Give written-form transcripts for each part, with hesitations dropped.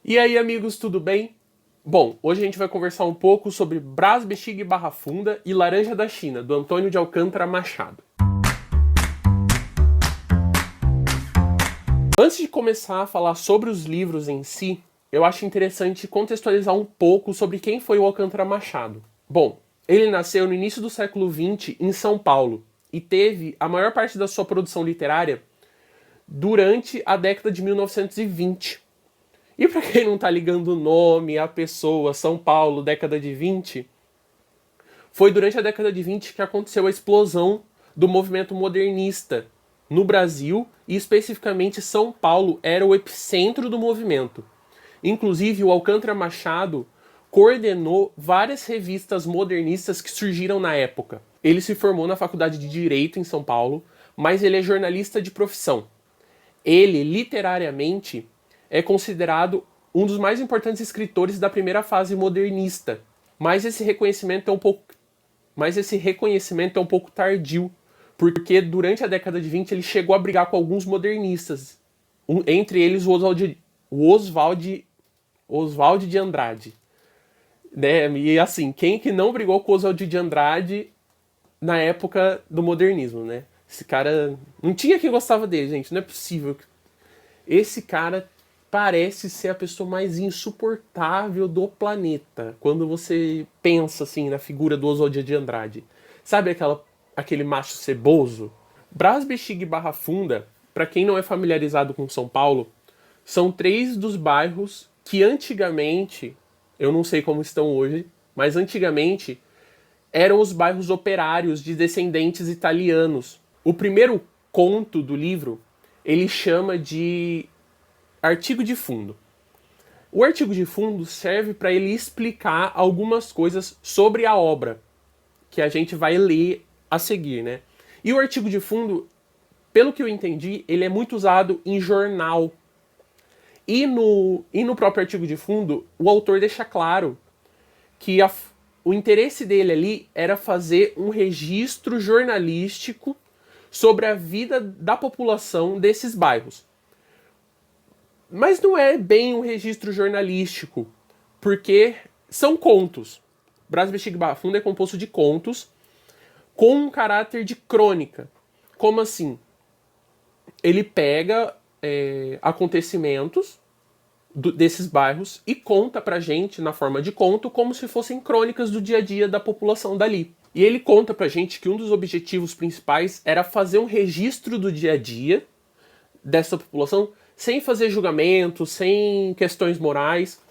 E aí, amigos, tudo bem? Bom, hoje a gente vai conversar um pouco sobre Brás, Bexiga e Barra Funda e Laranja da China, do Antônio de Alcântara Machado. Antes de começar a falar sobre os livros em si, eu acho interessante contextualizar um pouco sobre quem foi o Alcântara Machado. Bom, ele nasceu no início do século XX em São Paulo e teve a maior parte da sua produção literária durante a década de 1920. E para quem não tá ligando o nome, a pessoa, São Paulo, década de 20, foi durante a década de 20 que aconteceu a explosão do movimento modernista no Brasil e especificamente São Paulo era o epicentro do movimento. Inclusive, o Alcântara Machado coordenou várias revistas modernistas que surgiram na época. Ele se formou na Faculdade de Direito em São Paulo, mas ele é jornalista de profissão. Ele, literariamente, é considerado um dos mais importantes escritores da primeira fase modernista. Mas esse reconhecimento é um pouco tardio, porque durante a década de 20 ele chegou a brigar com alguns modernistas, entre eles o Oswald de Andrade. Né? E assim, quem que não brigou com o Oswald de Andrade na época do modernismo, né? Esse cara... Não tinha quem gostava dele, gente. Não é possível. Esse cara parece ser a pessoa mais insuportável do planeta. Quando você pensa assim na figura do Oswald de Andrade. Sabe aquele macho ceboso? Brás, Bexiga e Barra Funda, para quem não é familiarizado com São Paulo, são três dos bairros que antigamente, eu não sei como estão hoje, mas antigamente eram os bairros operários de descendentes italianos. O primeiro conto do livro, ele chama de artigo de fundo. O artigo de fundo serve para ele explicar algumas coisas sobre a obra que a gente vai ler a seguir, né? E o artigo de fundo, pelo que eu entendi, ele é muito usado em jornal. E no próprio artigo de fundo, o autor deixa claro que o interesse dele ali era fazer um registro jornalístico sobre a vida da população desses bairros. Mas não é bem um registro jornalístico, porque são contos. Brás, Bexiga e Barra Funda é composto de contos com um caráter de crônica. Como assim? Ele pega acontecimentos desses bairros e conta pra gente, na forma de conto, como se fossem crônicas do dia a dia da população dali. E ele conta pra gente que um dos objetivos principais era fazer um registro do dia a dia dessa população, sem fazer julgamento, sem questões morais.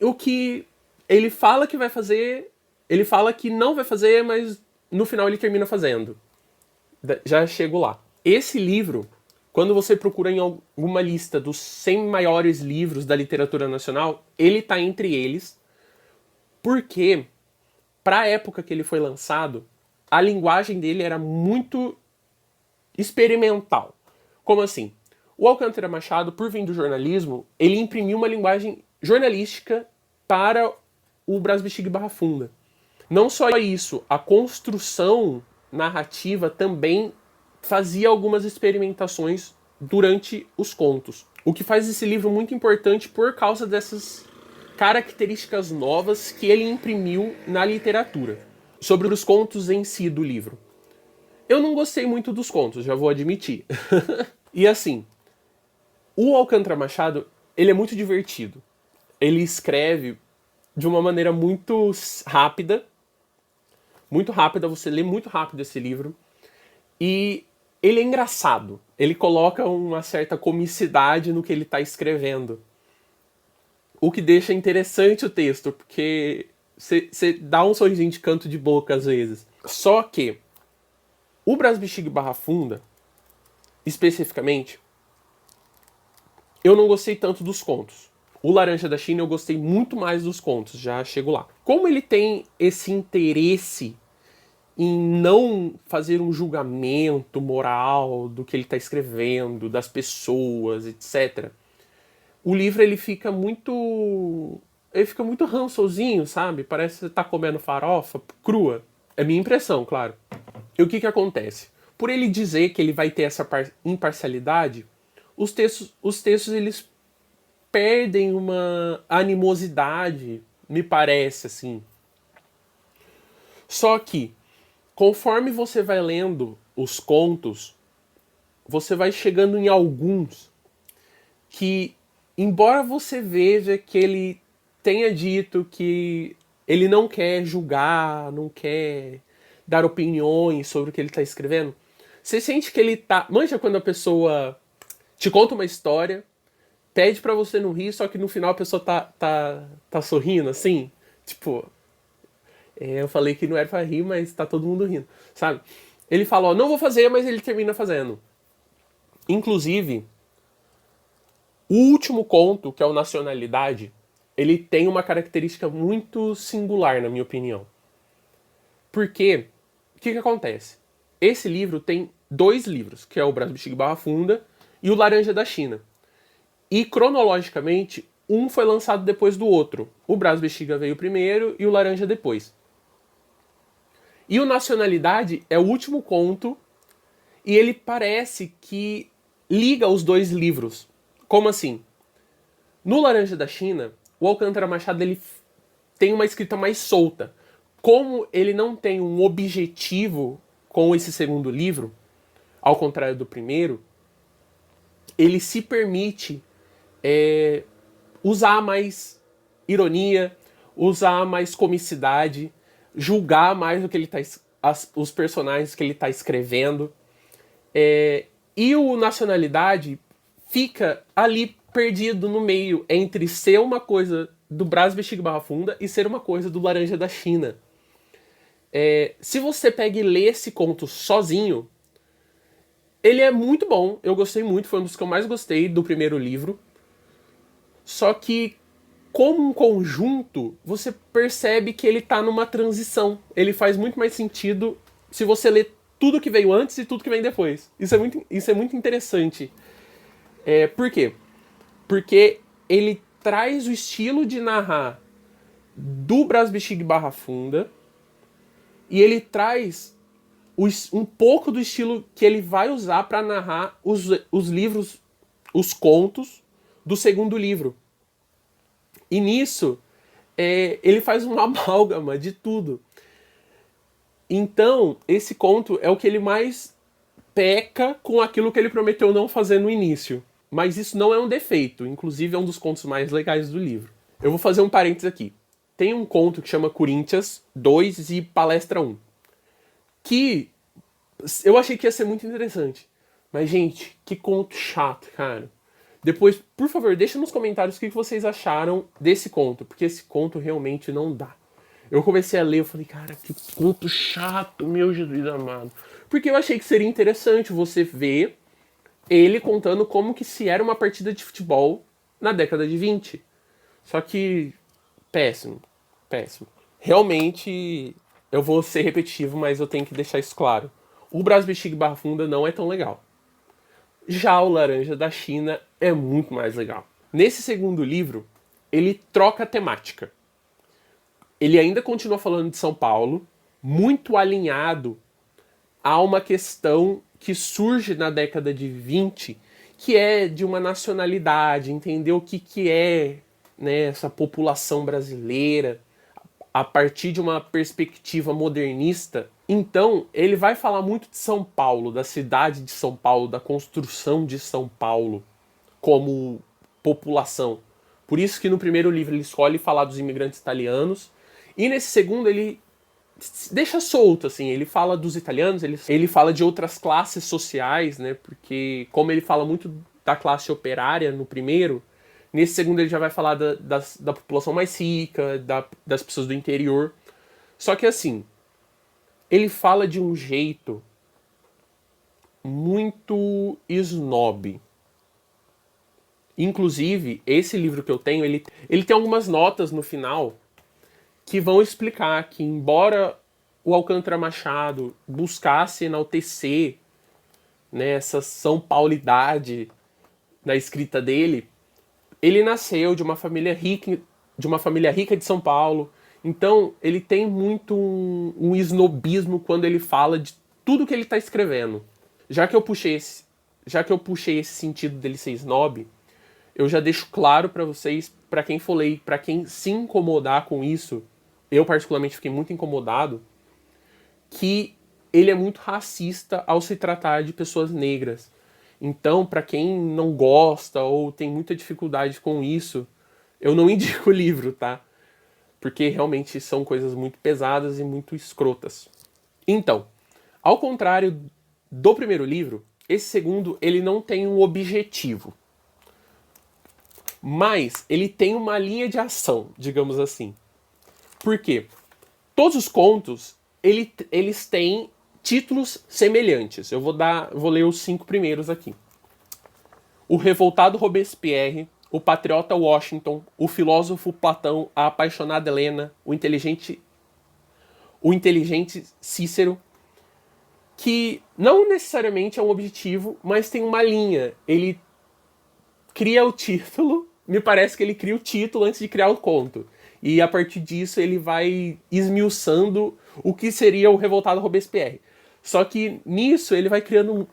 O que ele fala que vai fazer, ele fala que não vai fazer, mas no final ele termina fazendo. Já chego lá. Esse livro, quando você procura em alguma lista dos 100 maiores livros da literatura nacional, ele está entre eles, porque, para a época que ele foi lançado, a linguagem dele era muito experimental. Como assim? O Alcântara Machado, por vir do jornalismo, ele imprimiu uma linguagem jornalística para o Brás, Bexiga e Barra Funda. Não só isso, a construção narrativa também fazia algumas experimentações durante os contos. O que faz esse livro muito importante por causa dessas características novas que ele imprimiu na literatura. Sobre os contos em si do livro. Eu não gostei muito dos contos, já vou admitir. E assim, o Alcântara Machado, ele é muito divertido. Ele escreve de uma maneira muito rápida, você lê muito rápido esse livro. E ele é engraçado. Ele coloca uma certa comicidade no que ele está escrevendo. O que deixa interessante o texto, porque você dá um sorrisinho de canto de boca às vezes. Só que o Brás, Bexiga e Barra Funda, especificamente, eu não gostei tanto dos contos. O Laranja da China eu gostei muito mais dos contos, já chego lá. Como ele tem esse interesse em não fazer um julgamento moral do que ele está escrevendo, das pessoas, etc. O livro ele fica muito rançosinho, sabe? Parece que você tá comendo farofa crua. É minha impressão, claro. E o que acontece? Por ele dizer que ele vai ter essa imparcialidade, os textos eles perdem uma animosidade, me parece, assim. Só que, conforme você vai lendo os contos, você vai chegando em alguns que, embora você veja que ele tenha dito que ele não quer julgar, não quer dar opiniões sobre o que ele está escrevendo, você sente que ele tá... Manja quando a pessoa te conta uma história, pede pra você não rir, só que no final a pessoa tá sorrindo, assim? Tipo, eu falei que não era pra rir, mas tá todo mundo rindo, sabe? Ele fala, ó, não vou fazer, mas ele termina fazendo. Inclusive, o último conto, que é o Nacionalidade, ele tem uma característica muito singular, na minha opinião. Porque, o que acontece? Esse livro tem 2 livros, que é o Brás Bexiga e Barra Funda e o Laranja da China. E, cronologicamente, um foi lançado depois do outro. O Brás Bexiga veio primeiro e o Laranja depois. E o Nacionalidade é o último conto e ele parece que liga os 2 livros. Como assim? No Laranja da China, o Alcântara Machado ele tem uma escrita mais solta. Como ele não tem um objetivo com esse segundo livro, ao contrário do primeiro, ele se permite usar mais ironia, usar mais comicidade, julgar mais o que ele tá, os personagens que ele está escrevendo. E o Nacionalidade fica ali perdido no meio entre ser uma coisa do Brás Bexiga e Barra Funda e ser uma coisa do Laranja da China. Se você pega e lê esse conto sozinho, ele é muito bom, eu gostei muito, foi um dos que eu mais gostei do primeiro livro. Só que, como um conjunto, você percebe que ele tá numa transição. Ele faz muito mais sentido se você ler tudo que veio antes e tudo que vem depois. Isso é muito interessante. Por quê? Porque ele traz o estilo de narrar do Brás Bexiga e Barra Funda e ele traz um pouco do estilo que ele vai usar para narrar os livros, os contos do segundo livro. E nisso, ele faz uma amálgama de tudo. Então, esse conto é o que ele mais peca com aquilo que ele prometeu não fazer no início. Mas isso não é um defeito, inclusive é um dos contos mais legais do livro. Eu vou fazer um parênteses aqui. Tem um conto que chama Corinthians 2 e Palestra 1. Que eu achei que ia ser muito interessante. Mas, gente, que conto chato, cara. Depois, por favor, deixa nos comentários o que vocês acharam desse conto. Porque esse conto realmente não dá. Eu comecei a ler, eu falei, cara, que conto chato, meu Jesus amado. Porque eu achei que seria interessante você ver ele contando como que se era uma partida de futebol na década de 20. Só que, péssimo, péssimo. Realmente, eu vou ser repetitivo, mas eu tenho que deixar isso claro. O Brás Bexiga e Barra Funda não é tão legal. Já o Laranja da China é muito mais legal. Nesse segundo livro, ele troca a temática. Ele ainda continua falando de São Paulo, muito alinhado a uma questão que surge na década de 20, que é de uma nacionalidade, entender o que é, né, essa população brasileira, a partir de uma perspectiva modernista. Então, ele vai falar muito de São Paulo, da cidade de São Paulo, da construção de São Paulo como população. Por isso que no primeiro livro ele escolhe falar dos imigrantes italianos, e nesse segundo ele deixa solto, assim, ele fala dos italianos, ele fala de outras classes sociais, né, porque como ele fala muito da classe operária no primeiro, nesse segundo ele já vai falar da população mais rica, das pessoas do interior. Só que assim, ele fala de um jeito muito snob. Inclusive, esse livro que eu tenho, ele tem algumas notas no final que vão explicar que, embora o Alcântara Machado buscasse enaltecer, né, essa São Paulidade na escrita dele, ele nasceu de uma família rica de São Paulo. Então, ele tem muito um snobismo quando ele fala de tudo que ele está escrevendo. Já que eu puxei esse sentido dele ser snob, eu já deixo claro pra vocês, pra quem for ler, pra quem se incomodar com isso, eu particularmente fiquei muito incomodado, que ele é muito racista ao se tratar de pessoas negras. Então, pra quem não gosta ou tem muita dificuldade com isso, eu não indico o livro, tá? Porque realmente são coisas muito pesadas e muito escrotas. Então, ao contrário do primeiro livro, esse segundo ele não tem um objetivo. Mas ele tem uma linha de ação, digamos assim. Por quê? Todos os contos, eles têm títulos semelhantes. Eu vou ler os 5 primeiros aqui. O revoltado Robespierre, o patriota Washington, o filósofo Platão, a apaixonada Helena, o inteligente Cícero, que não necessariamente é um objetivo, mas tem uma linha. Ele cria o título, me parece que ele cria o título antes de criar o conto. E a partir disso ele vai esmiuçando o que seria o revoltado Robespierre. Só que nisso ele vai criando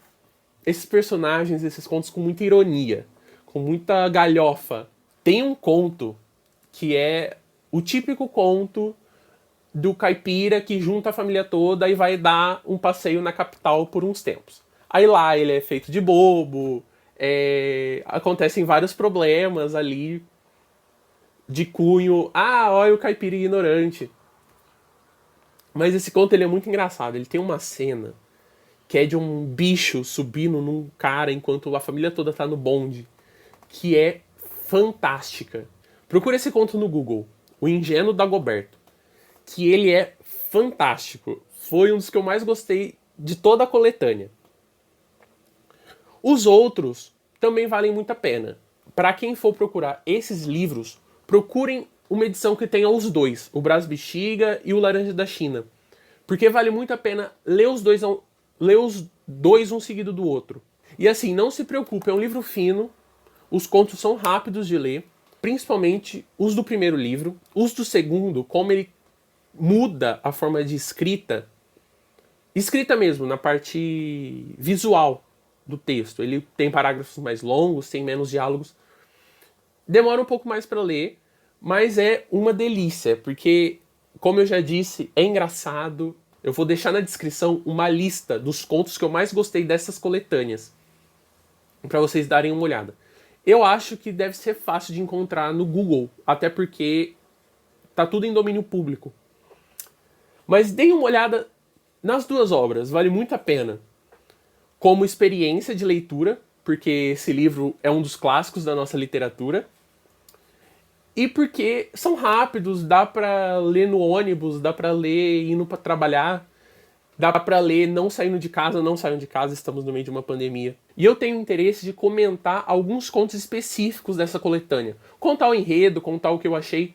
esses personagens, esses contos com muita ironia, com muita galhofa. Tem um conto que é o típico conto do caipira que junta a família toda e vai dar um passeio na capital por uns tempos. Aí lá ele é feito de bobo, acontecem vários problemas ali de cunho. Ah, olha o caipira ignorante. Mas esse conto ele é muito engraçado. Ele tem uma cena que é de um bicho subindo num cara enquanto a família toda tá no bonde, que é fantástica. Procura esse conto no Google, O Ingênuo Dagoberto, que ele é fantástico. Foi um dos que eu mais gostei de toda a coletânea. Os outros também valem muito a pena. Para quem for procurar esses livros, procurem uma edição que tenha os dois, o Brás Bexiga e o Laranja da China. Porque vale muito a pena ler os dois um seguido do outro. E assim, não se preocupe, é um livro fino, os contos são rápidos de ler, principalmente os do primeiro livro. Os do segundo, como ele muda a forma de escrita mesmo, na parte visual do texto. Ele tem parágrafos mais longos, tem menos diálogos. Demora um pouco mais para ler, mas é uma delícia, porque, como eu já disse, é engraçado. Eu vou deixar na descrição uma lista dos contos que eu mais gostei dessas coletâneas, para vocês darem uma olhada. Eu acho que deve ser fácil de encontrar no Google, até porque tá tudo em domínio público. Mas deem uma olhada nas duas obras, vale muito a pena. Como experiência de leitura, porque esse livro é um dos clássicos da nossa literatura. E porque são rápidos, dá pra ler no ônibus, dá pra ler indo pra trabalhar, dá pra ler não saindo de casa, não saiam de casa, estamos no meio de uma pandemia. E eu tenho interesse de comentar alguns contos específicos dessa coletânea. Contar o enredo, contar o que eu achei.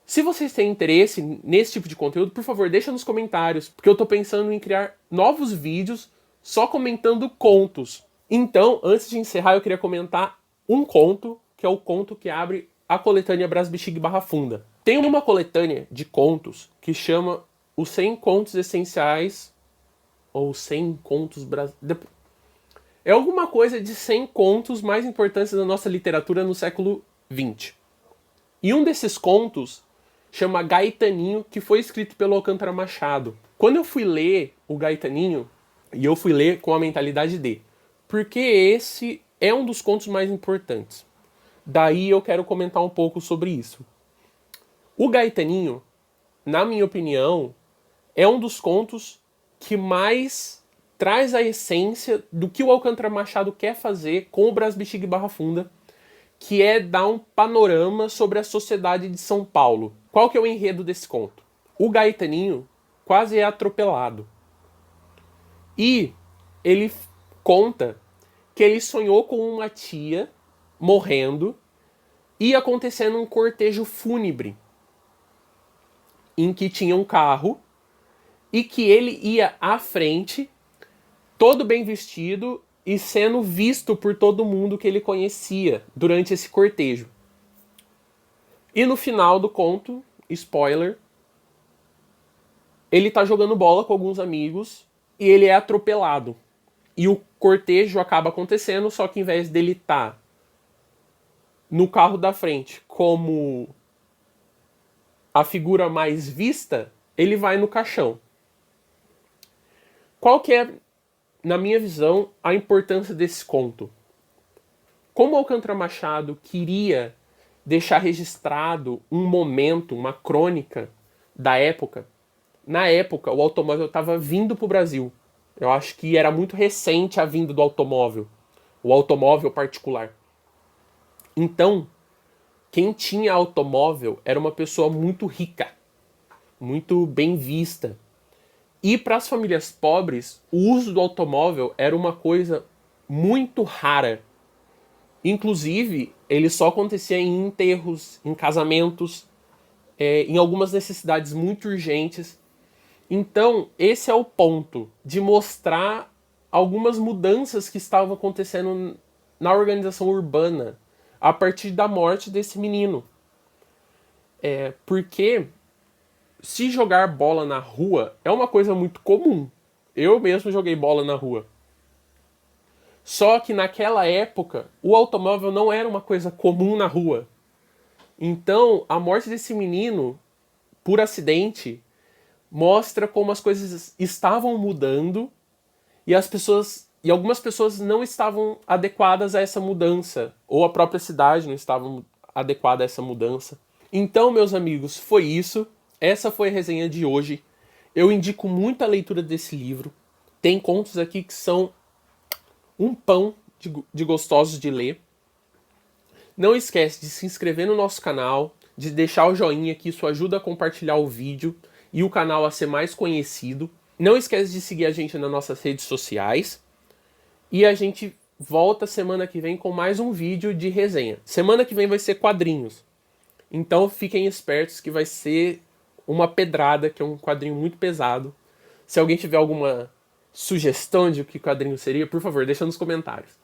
Se vocês têm interesse nesse tipo de conteúdo, por favor, deixa nos comentários, porque eu tô pensando em criar novos vídeos só comentando contos. Então, antes de encerrar, eu queria comentar um conto, que é o conto que abre a coletânea Brás Bexiga Barra Funda. Tem uma coletânea de contos que chama Os 100 Contos Essenciais, ou 100 Contos brasileiros. É alguma coisa de 100 contos mais importantes da nossa literatura no século XX. E um desses contos chama Gaetaninho, que foi escrito pelo Alcântara Machado. Quando eu fui ler o Gaetaninho, e eu fui ler com a mentalidade de, porque esse é um dos contos mais importantes. Daí eu quero comentar um pouco sobre isso. O Gaetaninho, na minha opinião, é um dos contos que mais traz a essência do que o Alcântara Machado quer fazer com o Brás Bexiga e Barra Funda, que é dar um panorama sobre a sociedade de São Paulo. Qual que é o enredo desse conto? O Gaetaninho quase é atropelado. E ele conta que ele sonhou com uma tia morrendo e acontecendo um cortejo fúnebre em que tinha um carro e que ele ia à frente, todo bem vestido e sendo visto por todo mundo que ele conhecia durante esse cortejo. E no final do conto, spoiler, ele tá jogando bola com alguns amigos e ele é atropelado. E o cortejo acaba acontecendo, só que em vez dele estar no carro da frente como a figura mais vista, ele vai no caixão. Qual que é, na minha visão, a importância desse conto? Como Alcântara Machado queria deixar registrado um momento, uma crônica da época, na época o automóvel estava vindo para o Brasil. Eu acho que era muito recente a vinda do automóvel, o automóvel particular. Então, quem tinha automóvel era uma pessoa muito rica, muito bem vista. E para as famílias pobres, o uso do automóvel era uma coisa muito rara. Inclusive, ele só acontecia em enterros, em casamentos, em algumas necessidades muito urgentes. Então, esse é o ponto de mostrar algumas mudanças que estavam acontecendo na organização urbana a partir da morte desse menino. Porque se jogar bola na rua é uma coisa muito comum. Eu mesmo joguei bola na rua. Só que naquela época, o automóvel não era uma coisa comum na rua. Então, a morte desse menino, por acidente, mostra como as coisas estavam mudando e algumas pessoas não estavam adequadas a essa mudança, ou a própria cidade não estava adequada a essa mudança. Então, meus amigos, foi isso. Essa foi a resenha de hoje. Eu indico muito a leitura desse livro. Tem contos aqui que são um pão de gostosos de ler. Não esquece de se inscrever no nosso canal, de deixar o joinha, que isso ajuda a compartilhar o vídeo e o canal a ser mais conhecido. Não esquece de seguir a gente nas nossas redes sociais. E a gente volta semana que vem com mais um vídeo de resenha. Semana que vem vai ser quadrinhos. Então fiquem espertos que vai ser uma pedrada, que é um quadrinho muito pesado. Se alguém tiver alguma sugestão de que quadrinho seria, por favor, deixa nos comentários.